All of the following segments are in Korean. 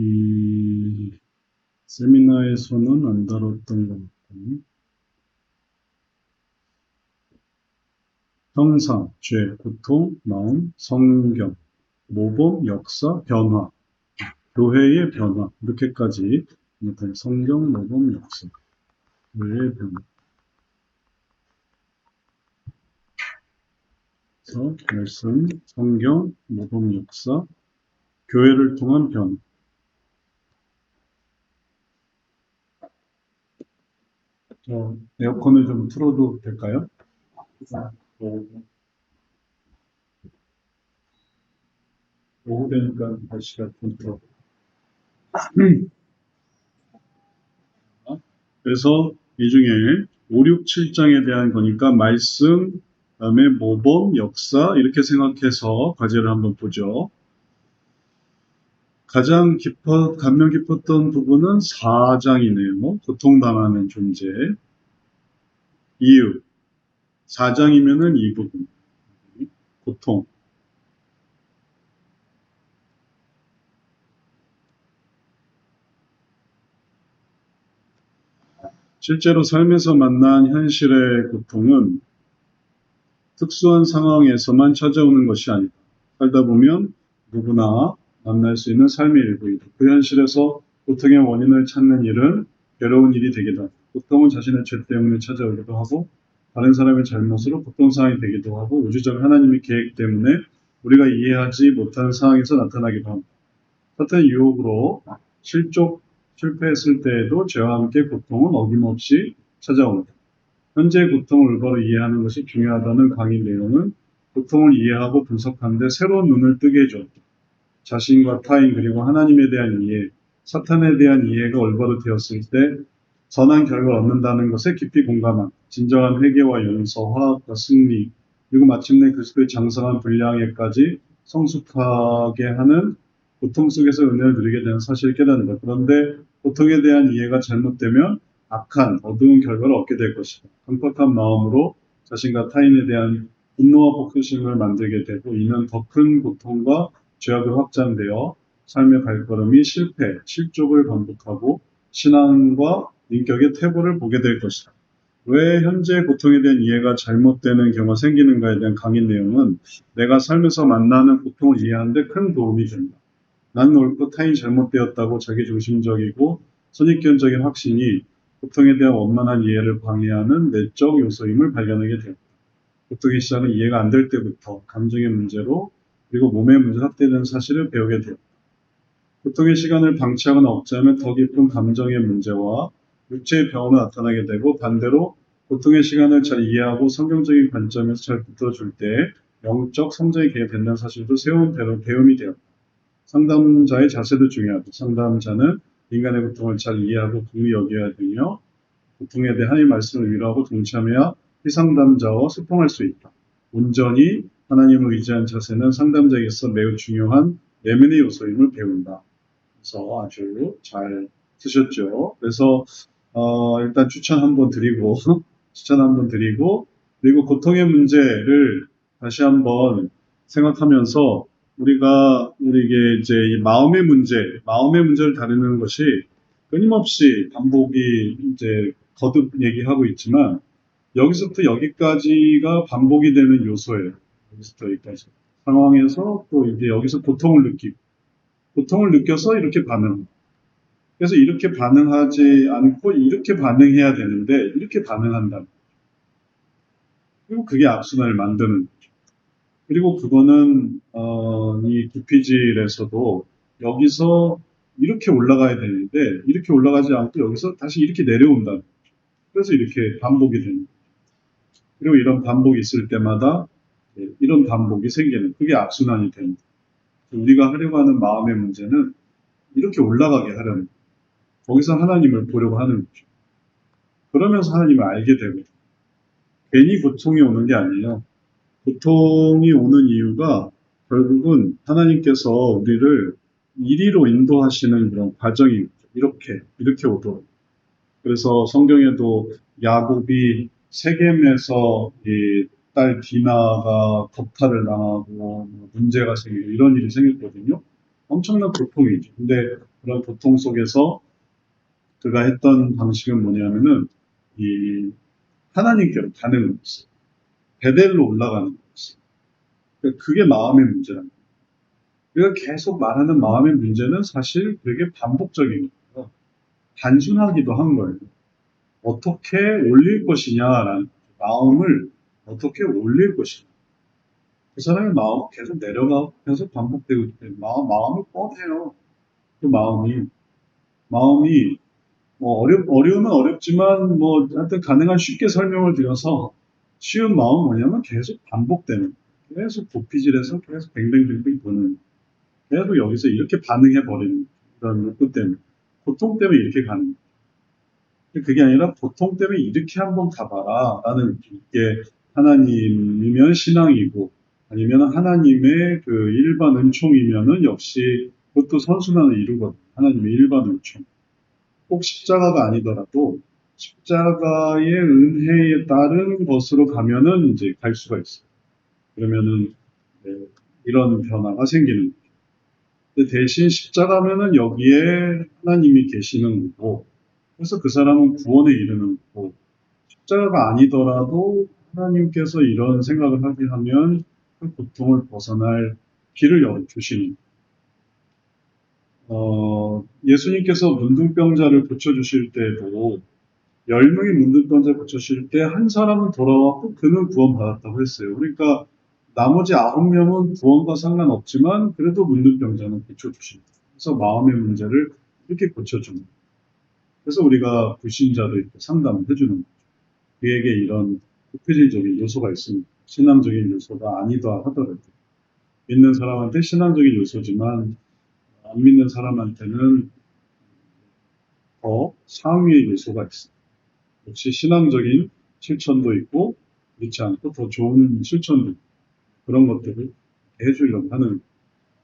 이 세미나에서는 안 다뤘던 것 같고, 형상, 죄, 고통, 마음, 성경, 모범, 역사, 변화, 교회의 변화, 이렇게까지 성경, 모범, 역사, 교회의 변화. 그래서 말씀, 성경, 모범, 역사, 교회를 통한 변화. 에어컨을 좀 틀어도 될까요? 오후 되니까 날씨가 좀 더워. 그래서 이 중에 5, 6, 7장에 대한 거니까 말씀, 그다음에 모범, 역사 이렇게 생각해서 과제를 한번 보죠. 가장 감명 깊었던 부분은 4장이네요. 고통당하는 존재. 이유. 4장이면은 이 부분. 고통. 실제로 삶에서 만난 현실의 고통은 특수한 상황에서만 찾아오는 것이 아니다. 살다 보면 누구나 만날 수 있는 삶의 일부이다. 그 현실에서 고통의 원인을 찾는 일은 괴로운 일이 되기도 하고, 고통은 자신의 죄 때문에 찾아오기도 하고, 다른 사람의 잘못으로 고통 상황이 되기도 하고, 우주적 하나님의 계획 때문에 우리가 이해하지 못하는 상황에서 나타나기도 합니다. 같은 유혹으로 실패했을 때에도 죄와 함께 고통은 어김없이 찾아옵니다. 현재의 고통을 올바로 이해하는 것이 중요하다는 강의 내용은 고통을 이해하고 분석하는 데 새로운 눈을 뜨게 해줬다. 자신과 타인 그리고 하나님에 대한 이해, 사탄에 대한 이해가 올바로 되었을 때 선한 결과를 얻는다는 것에 깊이 공감한 진정한 회개와 용서, 화합과 승리, 그리고 마침내 그리스도의 장성한 분량에까지 성숙하게 하는 고통 속에서 은혜를 누리게 되는 사실을 깨닫는다. 그런데 고통에 대한 이해가 잘못되면 악한 어두운 결과를 얻게 될 것이다. 강팍한 마음으로 자신과 타인에 대한 분노와 복수심을 만들게 되고 이는 더 큰 고통과 죄악이 확장되어 삶의 발걸음이 실패, 실족을 반복하고 신앙과 인격의 퇴보를 보게 될 것이다. 왜 현재 고통에 대한 이해가 잘못되는 경우가 생기는가에 대한 강의 내용은 내가 삶에서 만나는 고통을 이해하는 데 큰 도움이 된다. 나는 옳고 타인이 잘못되었다고 자기중심적이고 선입견적인 확신이 고통에 대한 원만한 이해를 방해하는 내적 요소임을 발견하게 되었다. 고통의 시작은 이해가 안 될 때부터 감정의 문제로 그리고 몸의 문제로 확대되는 사실을 배우게 되었다. 고통의 시간을 방치하거나 억제하면 더 깊은 감정의 문제와 육체의 병으로 나타나게 되고 반대로 고통의 시간을 잘 이해하고 성경적인 관점에서 잘 붙들어줄 때 영적 성장이 된다는 사실도 새로운 배움이 되었다. 상담자의 자세도 중요하다. 상담자는 인간의 고통을 잘 이해하고 긍휼히 여겨야 되며 고통에 대해 하나님의 말씀을 위로하고 동참해야 이 상담자와 소통할 수 있다. 온전히 하나님을 의지한 자세는 상담자에게서 매우 중요한 내면의 요소임을 배운다. 그래서 아주 잘 쓰셨죠. 그래서 일단 추천 한번 드리고 그리고 고통의 문제를 다시 한번 생각하면서 우리에게 이제 이 마음의 문제를 다루는 것이 끊임없이 반복이 이제 거듭 얘기하고 있지만 여기서부터 여기까지가 반복이 되는 요소예요. 여기서부터 여기까지 상황에서 또 이제 여기서 고통을 느껴서 이렇게 반응합니다. 그래서 이렇게 반응하지 않고 이렇게 반응해야 되는데 이렇게 반응한다. 그리고 그게 악순환을 만드는 거죠. 그리고 그거는 이 기피질에서도 여기서 이렇게 올라가야 되는데 이렇게 올라가지 않고 여기서 다시 이렇게 내려온다. 그래서 이렇게 반복이 되는 거죠. 그리고 이런 반복이 있을 때마다 이런 반복이 생기는 그게 악순환이 됩니다. 우리가 하려고 하는 마음의 문제는 이렇게 올라가게 하려는 거예요. 거기서 하나님을 보려고 하는 거죠. 그러면서 하나님을 알게 되고 괜히 고통이 오는 게 아니에요. 고통이 오는 이유가 결국은 하나님께서 우리를 이리로 인도하시는 그런 과정입니다. 이렇게 오도록. 그래서 성경에도 야곱이 세겜에서 이 딸 디나가 겁탈을 당하고 문제가 생기고 이런 일이 생겼거든요. 엄청난 고통이죠. 근데 그런 고통 속에서 그가 했던 방식은 뭐냐면은 이 하나님께로 가는 거였어요. 베델로 올라가는 거였어요. 그러니까 그게 마음의 문제라는 거예요. 우리가 계속 말하는 마음의 문제는 사실 되게 반복적인 거예요. 단순하기도 한 거예요. 어떻게 올릴 것이냐라는 마음을 어떻게 올릴 것이냐. 그 사람의 마음은 계속 내려가고 계속 반복되고 있기 때문에 마음이 뻔해요. 그 마음이 뭐 어려우면 어렵지만 뭐 하여튼 가능한 쉽게 설명을 드려서 쉬운 마음은 뭐냐면 계속 반복되는 계속 도피질해서 계속 뱅뱅뱅뱅 도는 계속 여기서 이렇게 반응해 버리는 그런 욕구 때문에 고통 때문에 이렇게 가는 거예요. 그게 아니라 고통 때문에 이렇게 한번 가봐라 라는 이게 하나님이면 신앙이고 아니면 하나님의 그 일반 은총이면은 역시 그것도 선순환을 이루거든요. 하나님의 일반 은총. 꼭 십자가가 아니더라도 십자가의 은혜에 따른 것으로 가면은 이제 갈 수가 있어요. 그러면은 네, 이런 변화가 생기는 거죠. 근데 대신 십자가면은 여기에 하나님이 계시는 거고, 그래서 그 사람은 구원에 이르는 거고, 십자가가 아니더라도 하나님께서 이런 생각을 하게 하면 그 고통을 벗어날 길을 열어주시는 예수님께서 문둥병자를 고쳐주실 때도 10명이 문둥병자 고쳐주실 때 한 사람은 돌아왔고 그는 구원받았다고 했어요. 그러니까 나머지 9명은 구원과 상관없지만 그래도 문둥병자는 고쳐주십니다. 그래서 마음의 문제를 이렇게 고쳐줍니다. 그래서 우리가 불신자도 이렇게 상담을 해주는 거죠. 그에게 이런 구체적인 요소가 있습니다. 신앙적인 요소가 아니다 하더라도 믿는 사람한테 신앙적인 요소지만 안 믿는 사람한테는 더 상위의 요소가 있습니다. 역시 신앙적인 실천도 있고 그렇지 않고 더 좋은 실천도 있고 그런 것들을 해주려고 하는 거예요.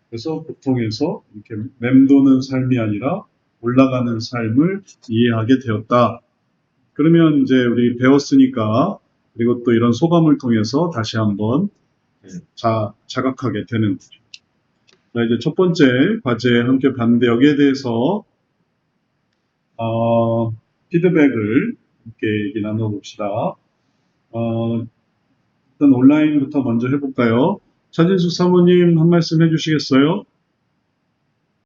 그래서 고통에서 이렇게 맴도는 삶이 아니라 올라가는 삶을 이해하게 되었다. 그러면 이제 우리 배웠으니까 그리고 또 이런 소감을 통해서 다시 한번 자각하게 되는 거죠. 자, 이제 첫 번째 과제 함께 봤는데 여기에 대해서 피드백을 함께 얘기 나눠봅시다. 일단 온라인부터 먼저 해볼까요? 차진숙 사모님 한 말씀 해주시겠어요?